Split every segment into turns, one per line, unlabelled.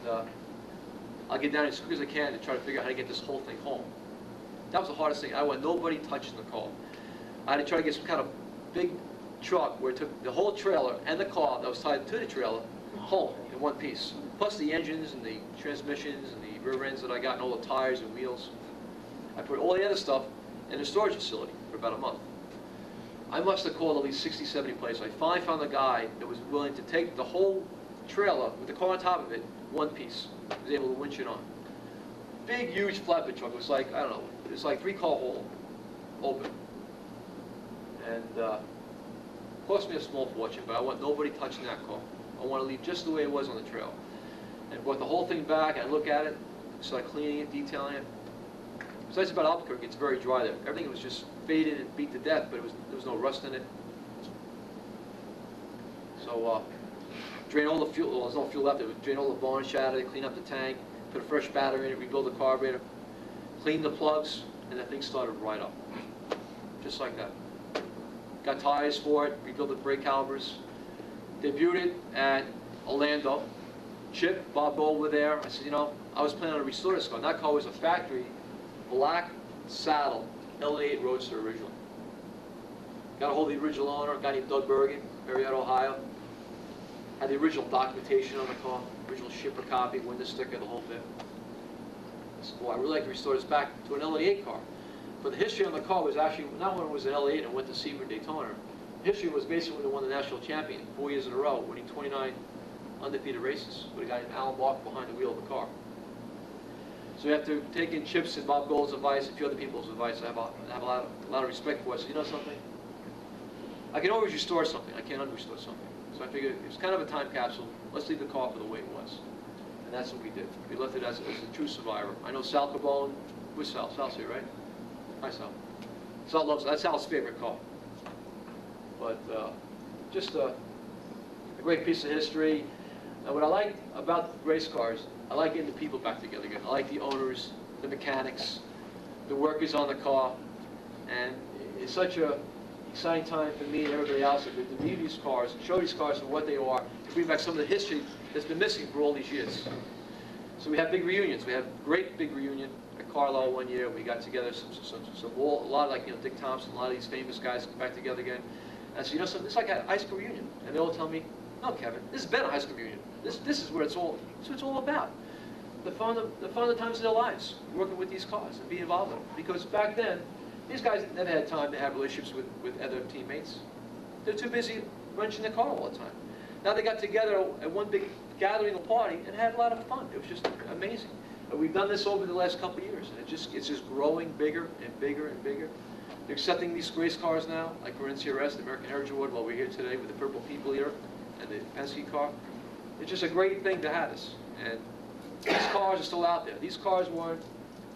I'll get down as quick as I can to try to figure out how to get this whole thing home. That was the hardest thing. I want nobody touching the car. I had to try to get some kind of big truck where it took the whole trailer and the car that was tied to the trailer home in one piece. Plus the engines and the transmissions and the rear ends that I got and all the tires and wheels. I put all the other stuff in a storage facility for about a month. I must have called at least 60, 70 places. I finally found a guy that was willing to take the whole trailer with the car on top of it, one piece. He was able to winch it on. Big, huge flatbed truck. It was like, I don't know, it was like 3-car haul, open. And cost me a small fortune, but I want nobody touching that car. I want to leave just the way it was on the trail. And brought the whole thing back, I look at it, started cleaning it, detailing it. What's nice about Albuquerque, it's very dry there. Everything was just faded and beat to death, but there was no rust in it. So drain all the fuel, well, there's no fuel left, drain all the varnish out of it, clean up the tank, put a fresh battery in it, rebuild the carburetor, clean the plugs, and the thing started right up. Just like that. Got tires for it, rebuilt the brake calipers, debuted it at Orlando. Chip, Bob Gold were there. I said, you know, I was planning on a restore this car. And that car was a factory, black saddle, L8 Roadster originally. Got a hold of the original owner, a guy named Doug Bergen, Marietta, Ohio. Had the original documentation on the car, original shipper copy, window sticker, the whole bit. I said, boy, I really like to restore this back to an L8 car. But the history on the car was actually, not when it was an L8 and went to Sebring Daytona. The history was basically when they won the national champion 4 years in a row, winning 29 undefeated races with a guy named Alan Barker behind the wheel of the car. So we have to take in Chip's and Bob Gold's advice, and a few other people's advice. I have a lot of respect for it. So you know something? I can always restore something. I can't unrestore something. So I figured it's kind of a time capsule. Let's leave the car for the way it was. And that's what we did. We left it as a true survivor. I know Sal Cabone. Where's Sal? Sal's here, right? Hi, Sal. Sal loves it. That's Sal's favorite car. But just a great piece of history. And what I like about race cars, I like getting the people back together again. I like the owners, the mechanics, the workers on the car. And it's such a exciting time for me and everybody else to view these cars, show these cars for what they are, to bring back some of the history that's been missing for all these years. So we have big reunions. We have a great big reunion at Carlisle one year. We got together a lot of, like, you know, Dick Thompson, a lot of these famous guys come back together again. And so, you know, something, it's like a high school reunion. And they all tell me, no, Kevin, this has been a high school reunion. This is what it's all about. The fun of times of their lives, working with these cars and being involved in them. Because back then, these guys never had time to have relationships with other teammates. They're too busy wrenching their car all the time. Now they got together at one big gathering or party and had a lot of fun. It was just amazing. And we've done this over the last couple of years, and it's just growing bigger and bigger and bigger. They're accepting these race cars now, like for NCRS, the American Heritage Award, while we're here today with the Purple People here and the Penske car. It's just a great thing to have this. And these cars are still out there. These cars weren't,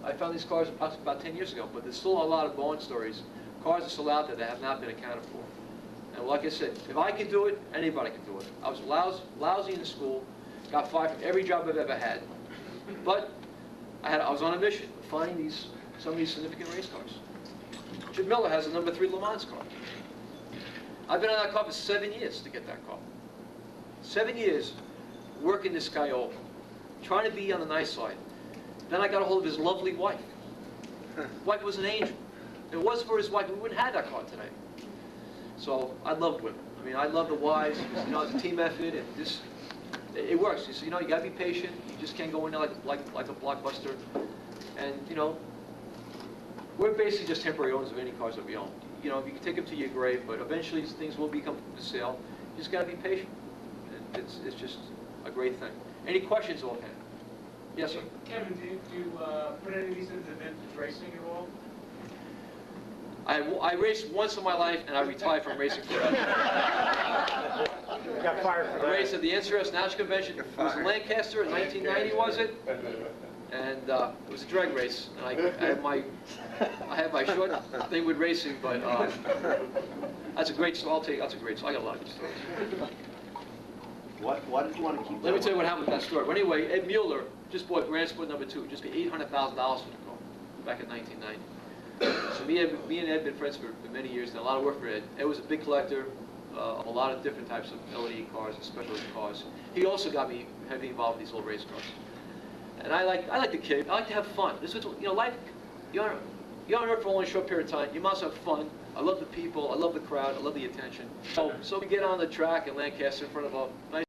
I found these cars about 10 years ago, but there's still a lot of Bowen stories. Cars are still out there that have not been accounted for. And like I said, if I can do it, anybody can do it. I was lousy in school, got fired from every job I've ever had. But I was on a mission of finding some of these significant race cars. Chip Miller has a number 3 Le Mans car. I've been on that car for 7 years to get that car. 7 years working this guy over, trying to be on the nice side. Then I got a hold of his lovely wife. Wife was an angel. If it was for his wife, we wouldn't have that car today. So I loved women. I mean, I love the wives. You know, it's a team effort, and it works. So, you know, you got to be patient. You just can't go in there like a blockbuster. And you know, we're basically just temporary owners of any cars that we own. You know, you can take them to your grave, but eventually these things will become for sale. You just got to be patient. It's just a great thing. Any questions offhand? Yes, sir.
Kevin, do you put any of these into vintage racing at all?
I raced once in my life, and I retired from racing forever.
You got fired for that.
I raced at the NCRS National Convention. It was in Lancaster in 1990, was it? And it was a drag race. And I had my short thing with racing, but that's a great story. I'll tell you, that's a great story. I got a lot of good stories.
Why did you want to keep
Let me tell you what happened with that story. But anyway, Ed Mueller just bought Grand Sport number 2. Just paid $800,000 for the car back in 1990. So me and Ed have been friends for many years, and a lot of work for Ed. Ed was a big collector of a lot of different types of LE cars and specialty cars. He also got me heavily involved with these little race cars. And I like the kid. I like to have fun. This is, you know, life. You're on Earth for only a short period of time. You must have fun. I love the people. I love the crowd. I love the attention. So we get on the track in Lancaster in front of a nice